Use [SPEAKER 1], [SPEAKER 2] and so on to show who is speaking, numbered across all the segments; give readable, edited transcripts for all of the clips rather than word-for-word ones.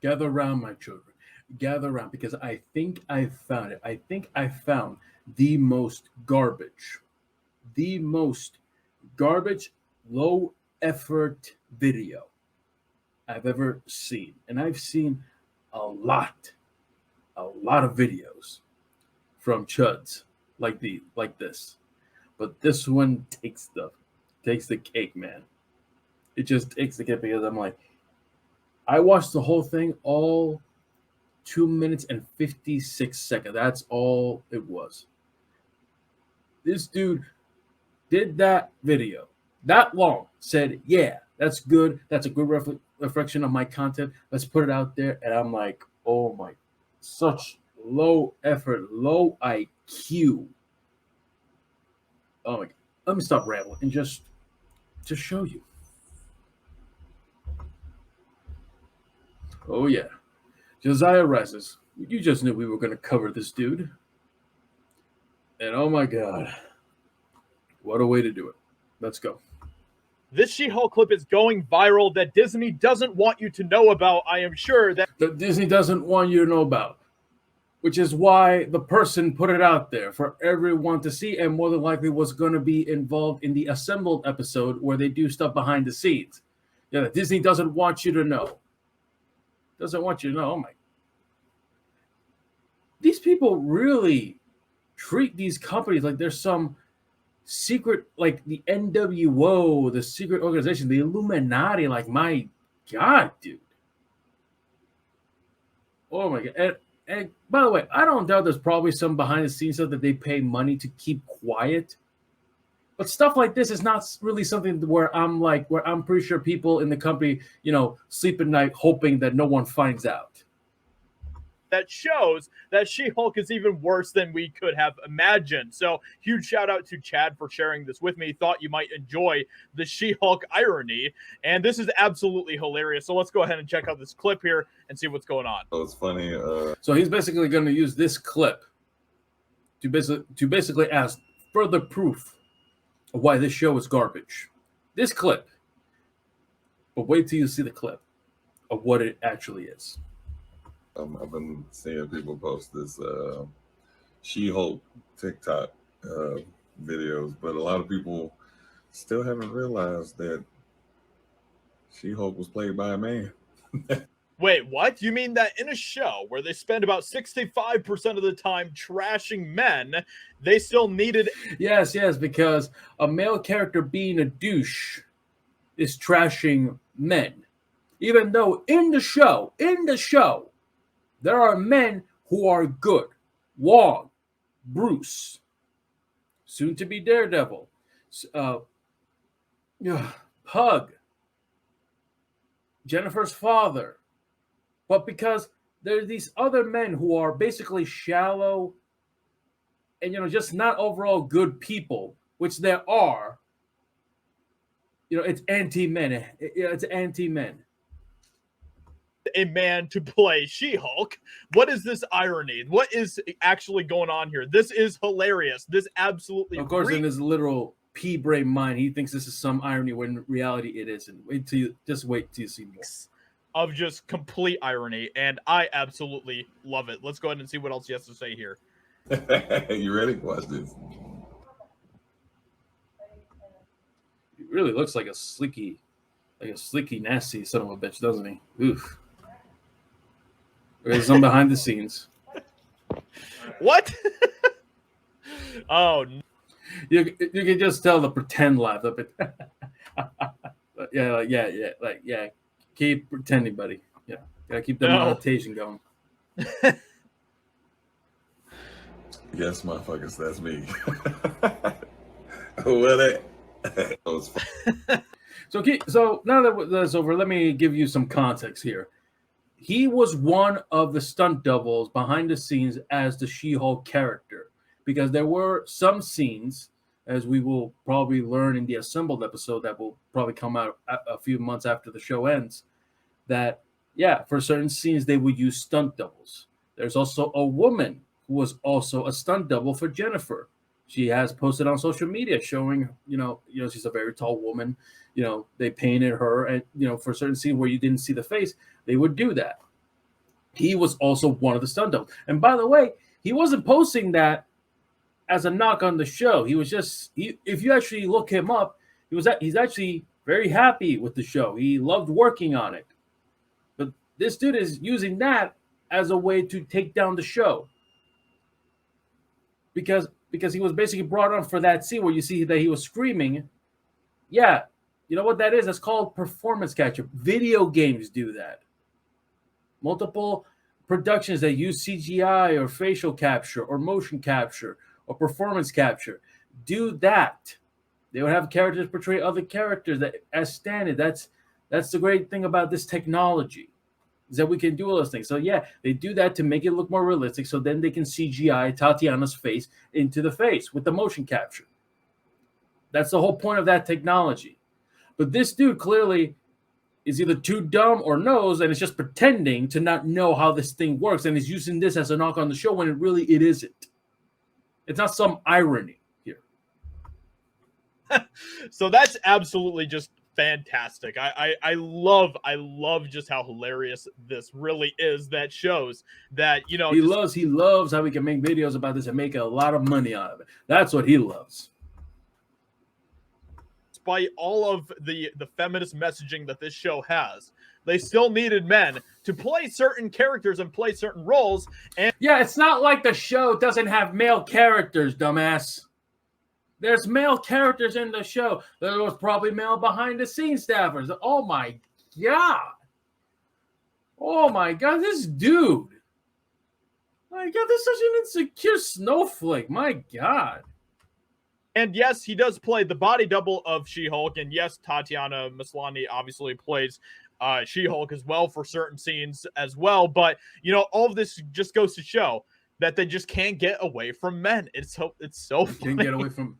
[SPEAKER 1] Gather around, my children. Gather around because I think I found it. I think I found the most garbage, low effort video I've ever seen. And I've seen a lot, a lot of videos from chuds like this. But this one takes the cake, man. It just takes the cake because I'm like, I watched the whole thing all 2 minutes and 56 seconds. That's all it was. This dude did that video that long, said, yeah, that's good. That's a good reflection of my content. Let's put it out there. And I'm like, oh my, such low effort, low IQ. Oh my God. Let me stop rambling and just show you. Oh yeah. Josiah Rises. You just knew we were going to cover this dude. And oh my God. What a way to do it. Let's go.
[SPEAKER 2] This She-Hulk clip is going viral that Disney doesn't want you to know about. I am sure that
[SPEAKER 1] Disney doesn't want you to know about, which is why the person put it out there for everyone to see, and more than likely was going to be involved in the assembled episode where they do stuff behind the scenes. Yeah, Disney doesn't want you to know. Doesn't want you to know. Oh my. These people really treat these companies like there's some secret, like the NWO, the secret organization, the Illuminati. Like, my God, dude. Oh my God. And by the way, I don't doubt there's probably some behind the scenes stuff that they pay money to keep quiet. But stuff like this is not really something where I'm pretty sure people in the company, sleep at night hoping that no one finds out.
[SPEAKER 2] that shows that She-Hulk is even worse than we could have imagined. So huge shout out to Chad for sharing this with me. Thought you might enjoy the She-Hulk irony. And this is absolutely hilarious. So let's go ahead and check out this clip here and see what's going on.
[SPEAKER 3] Oh, it's funny.
[SPEAKER 1] So he's basically going to use this clip to basically ask further proof of why this show is garbage. This clip. But wait till you see the clip of what it actually is.
[SPEAKER 3] I've been seeing people post this She-Hulk TikTok videos, but a lot of people still haven't realized that She-Hulk was played by a man.
[SPEAKER 2] Wait, what? You mean that in a show where they spend about 65% of the time trashing men, they still needed...
[SPEAKER 1] Yes, because a male character being a douche is trashing men. Even though in the show, there are men who are good. Wong, Bruce, soon to be Daredevil, Pug, Jennifer's father. But because there are these other men who are basically shallow and, just not overall good people, which there are, it's anti-men. It's anti-men.
[SPEAKER 2] A man to play She-Hulk. What is this irony? What is actually going on here? This is hilarious. This absolutely...
[SPEAKER 1] Of course, in his literal pea-brain mind, he thinks this is some irony when in reality it isn't. Wait till you see more.
[SPEAKER 2] Of just complete irony, and I absolutely love it. Let's go ahead and see what else he has to say here.
[SPEAKER 3] You ready? Watch this.
[SPEAKER 1] He really looks like a sleeky, nasty son of a bitch, doesn't he? Oof. There's some behind the scenes.
[SPEAKER 2] What? Oh,
[SPEAKER 1] you can just tell the pretend laugh of it. yeah. Keep pretending, buddy. Yeah, gotta keep the meditation going.
[SPEAKER 3] Yes, motherfuckers, that's me. What that was fun.
[SPEAKER 1] So now that that's over, let me give you some context here. He was one of the stunt doubles behind the scenes as the She-Hulk character, because there were some scenes, as we will probably learn in the assembled episode that will probably come out a few months after the show ends, that, for certain scenes, they would use stunt doubles. There's also a woman who was also a stunt double for Jennifer. She has posted on social media showing, she's a very tall woman. They painted her, and, for certain scenes where you didn't see the face, they would do that. he was also one of the stunt doubles. And by the way, he wasn't posting that as a knock on the show. He was just, if you actually look him up, he's actually very happy with the show. He loved working on it. But this dude is using that as a way to take down the show. Because he was basically brought on for that scene where you see that he was screaming. Yeah, you know what that is? That's called performance capture. Video games do that. Multiple productions that use CGI or facial capture or motion capture or performance capture do that. They would have characters portray other characters that as standard. That's the great thing about this technology, is that we can do all those things. So yeah, they do that to make it look more realistic. So then they can CGI Tatiana's face into the face with the motion capture. That's the whole point of that technology. But this dude clearly is either too dumb or knows, and is just pretending to not know how this thing works, and is using this as a knock on the show when it isn't. It's not some irony here.
[SPEAKER 2] So that's absolutely just fantastic. I love just how hilarious this really is. That shows that, you know,
[SPEAKER 1] he loves how we can make videos about this and make a lot of money out of it. That's what he loves.
[SPEAKER 2] Despite all of the feminist messaging that this show has, they still needed men to play certain characters and play certain roles. And
[SPEAKER 1] yeah, it's not like the show doesn't have male characters, dumbass. There's male characters in the show. There was probably male behind-the-scenes staffers. Oh, my God. Oh, my God. This dude. My God, this is such an insecure snowflake. My God.
[SPEAKER 2] And yes, he does play the body double of She-Hulk. And yes, Tatiana Maslany obviously plays She-Hulk as well for certain scenes as well. But, you know, all of this just goes to show that they just can't get away from men. It's so funny.
[SPEAKER 1] Can't get away from...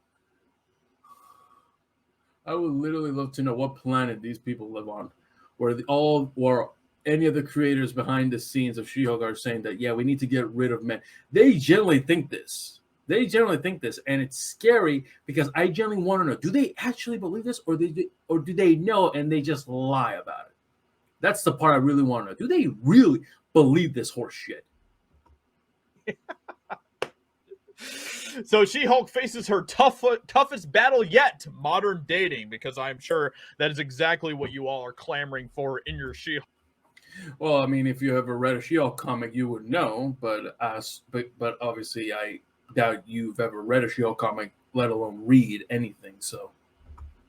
[SPEAKER 1] I would literally love to know what planet these people live on, where any of the creators behind the scenes of She-Hulk are saying that, yeah, we need to get rid of men. They generally think this. And it's scary because I generally want to know, do they actually believe this, or do they know and they just lie about it? That's the part I really want to know. Do they really believe this horse shit?
[SPEAKER 2] So She-Hulk faces her toughest battle yet, modern dating, because I'm sure that is exactly what you all are clamoring for in your She-Hulk.
[SPEAKER 1] Well, I mean, if you ever read a She-Hulk comic, you would know, but obviously I doubt you've ever read a She-Hulk comic, let alone read anything, so.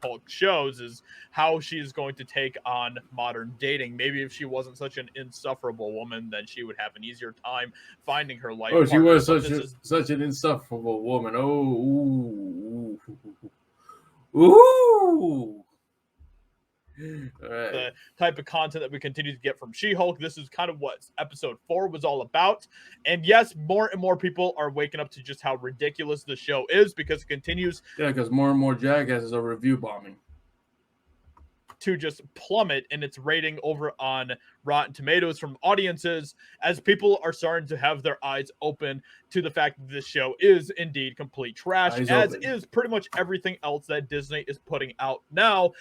[SPEAKER 2] Hulk shows is how she is going to take on modern dating. Maybe if she wasn't such an insufferable woman, then she would have an easier time finding her life.
[SPEAKER 1] Oh, she was such an insufferable woman. Oh, ooh. Right.
[SPEAKER 2] The type of content that we continue to get from She-Hulk. This is kind of what episode 4 was all about. And yes, more and more people are waking up to just how ridiculous the show is, because it continues.
[SPEAKER 1] Yeah, because more and more jackasses are review bombing.
[SPEAKER 2] To just plummet in its rating over on Rotten Tomatoes from audiences, as people are starting to have their eyes open to the fact that this show is indeed complete trash, is pretty much everything else that Disney is putting out now.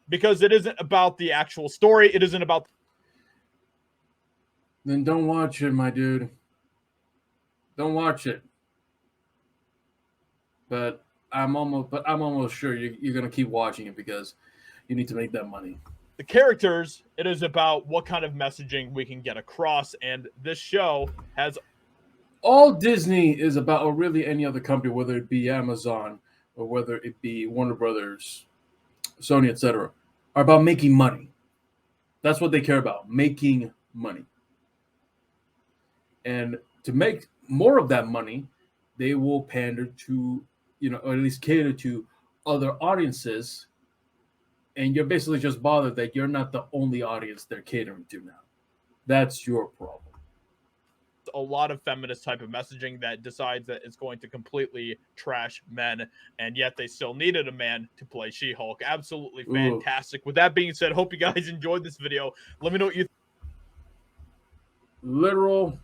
[SPEAKER 2] Because it isn't about the actual story. It isn't about...
[SPEAKER 1] Then don't watch it, my dude. Don't watch it. But I'm almost sure you're going to keep watching it because you need to make that money.
[SPEAKER 2] The characters, it is about what kind of messaging we can get across. And this show has...
[SPEAKER 1] All Disney is about, or really any other company, whether it be Amazon or whether it be Warner Brothers, Sony, etc., are about making money. That's what they care about, making money. And to make more of that money, they will pander to, or at least cater to other audiences. And you're basically just bothered that you're not the only audience they're catering to now. That's your problem.
[SPEAKER 2] A lot of feminist type of messaging that decides that it's going to completely trash men, and yet they still needed a man to play She-Hulk. Absolutely fantastic. Ooh. With that being said, hope you guys enjoyed this video. Let me know what you
[SPEAKER 1] literal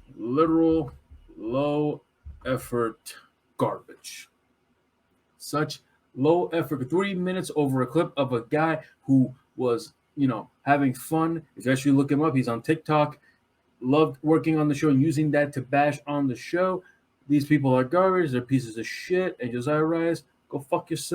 [SPEAKER 1] low effort garbage. Such low effort. 3 minutes over a clip of a guy who was, having fun. If you actually look him up, he's on TikTok. loved working on the show and using that to bash on the show. These people are garbage. They're pieces of shit. And Josiah Rises, go fuck yourself.